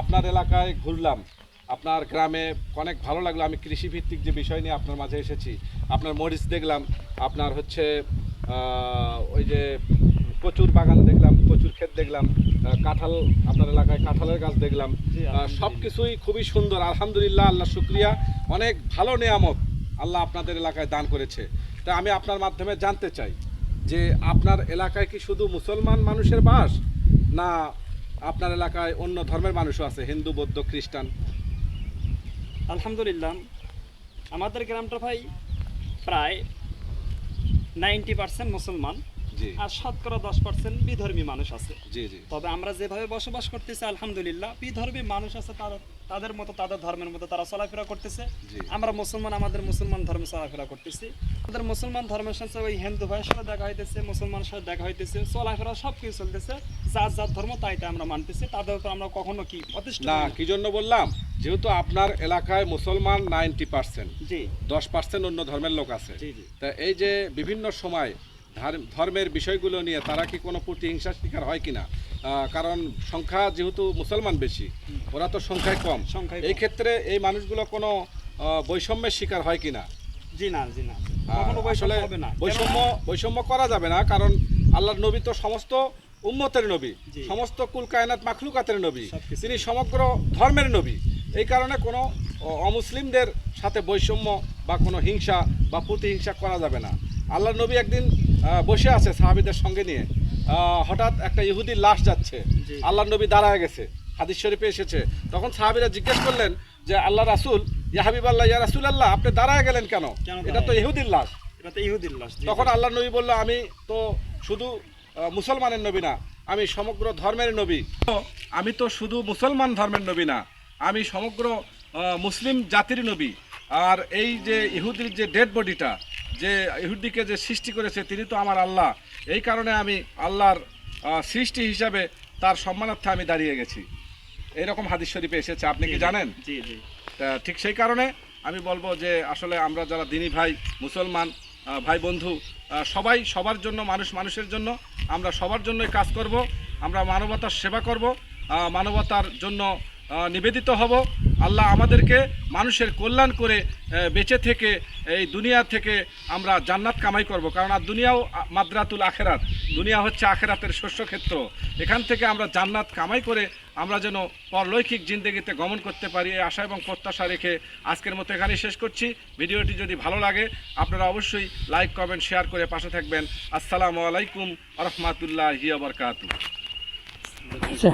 আপনার এলাকায় ঘুরলাম, আপনার গ্রামে অনেক ভালো লাগলো। আমি কৃষিভিত্তিক যে বিষয় নিয়ে আপনার মাঝে এসেছি, আপনার মরিচ দেখলাম, আপনার হচ্ছে ওই যে কচুর বাগান দেখলাম, কচুর ক্ষেত দেখলাম, কাঁঠাল, আপনার এলাকায় কাঁঠালের গাছ দেখলাম। সব কিছুই খুবই সুন্দর, আলহামদুলিল্লাহ, আল্লাহ শুক্রিয়া। অনেক ভালো নেয়ামত আল্লাহ আপনাদের এলাকায় দান করেছে। তা আমি আপনার মাধ্যমে জানতে চাই যে আপনার এলাকায় কি শুধু মুসলমান মানুষের বাস, না আপনার এলাকায় অন্য ধর্মের মানুষও আছে, হিন্দু, বৌদ্ধ, খ্রিস্টান? আলহামদুলিল্লাহ, আমাদের গ্রামটা ভাই প্রায় 90% মুসলমান, জি আর শতকরা 10% বিধর্মী মানুষ আছে। জি জি তবে আমরা যেভাবে বসবাস করতেছি আলহামদুলিল্লাহ, বিধর্মী মানুষ আছে, তাদের মতো, তাদের ধর্মের মতো তারা চলাফেরা করতেছে। জি। আমরা মুসলমান, আমাদের মুসলমান ধর্মে চলাফেরা করতেছি। আমাদের মুসলমান ধর্মের সাথে ওই হিন্দু ভাইয়ের সাথে দেখা হইতেছে, মুসলমানের সাথে দেখা হইতেছে, চলাফেরা সব কিছু চলতেছে। যার যার ধর্ম তাইটা আমরা মানতেছি, তাদের উপর আমরা কখনো কি অতিষ্ঠ না, হই না। কি জন্য বললাম, যেহেতু আপনার এলাকায় মুসলমান 90%, জি 10% অন্য ধর্মের লোক আছে। জি জি। তা এই যে বিভিন্ন সময় ধর্মের বিষয়গুলো নিয়ে তারা কি কোনো প্রতিহিংসার শিকার হয় কিনা? কারণ সংখ্যা যেহেতু মুসলমান বেশি, ওরা তো সংখ্যায় কম, সংখ্যায় এই কম। ক্ষেত্রে এই মানুষগুলো কোনো বৈষম্যের শিকার হয় কিনা? জি না, জি না, কখনো বৈষম্য হবে না। বৈষম্য করা যাবে না, কারণ আল্লাহর নবী তো সমস্ত উম্মতের নবী, জি। সমস্ত কুল কায়নাত মাখলুকাতের নবী, সবকিছু। তিনি সমগ্র ধর্মের নবী। এই কারণে কোনো অমুসলিমদের সাথে বৈষম্য বা কোনো হিংসা বা প্রতিহিংসা করা যাবে না। আল্লাহর নবী একদিন বসে আছে সাহাবীদের সঙ্গে নিয়ে, হঠাৎ একটা ইহুদির লাশ যাচ্ছে, জি। আল্লাহর নবী দাঁড়ায় গেছে, হাদিস শরীফে এসেছে। তখন সাহাবীরা জিজ্ঞেস করলেন যে আল্লাহ রাসূল, ইয়া হাবিবাল্লাহ, ইয়া রাসূলুল্লাহ, আপনি দাঁড়ায় গেলেন কেন? কেন এটা তো দাঁড়ায়? ইহুদির লাশ। এটা তো ইহুদির লাশ। জি, তখন জি। আল্লাহর নবী বলল, আমি তো শুধু মুসলমানের নবী না, আমি সমগ্র ধর্মের নবী। আমি তো শুধু মুসলমান ধর্মের নবী না, আমি সমগ্র মুসলিম জাতির নবী। আর এই যে ইহুদির যে ডেড বডিটা, যে ইহুদিকে যে সৃষ্টি করেছে, তিনি তো আমার আল্লাহ। এই কারণে আমি আল্লাহর সৃষ্টি হিসাবে তার সম্মানার্থে আমি দাঁড়িয়ে গেছি। এইরকম হাদিস শরীফে এসেছে, আপনি কি জানেন? জি জি। তা ঠিক সেই কারণে আমি বলবো যে আসলে আমরা যারা দিনী ভাই, মুসলমান ভাই বন্ধু, সবাই সবার জন্য, মানুষ মানুষের জন্য, আমরা সবার জন্যই কাজ করব। আমরা মানবতার সেবা করব, মানবতার জন্য নিবেদিত হব। আল্লাহ আমাদেরকে মানুষের কল্যাণ করে বেঁচে থেকে এই দুনিয়া থেকে আমরা জান্নাত কামাই করব। কারণ আর দুনিয়াও মাদ্রাতুল আখেরাত, দুনিয়া হচ্ছে আখেরাতের শস্যক্ষেত্র। এখান থেকে আমরা জান্নাত কামাই করে আমরা যেন পরলৌকিক জিন্দেগিতে গমন করতে পারি, এই আশা এবং প্রত্যাশা রেখে আজকের মতো এখানেই শেষ করছি। ভিডিওটি যদি ভালো লাগে আপনারা অবশ্যই লাইক, কমেন্ট, শেয়ার করে পাশে থাকবেন। আসসালামু আলাইকুম ওয়া রাহমাতুল্লাহি ওয়া বারাকাতুহু। আচ্ছা।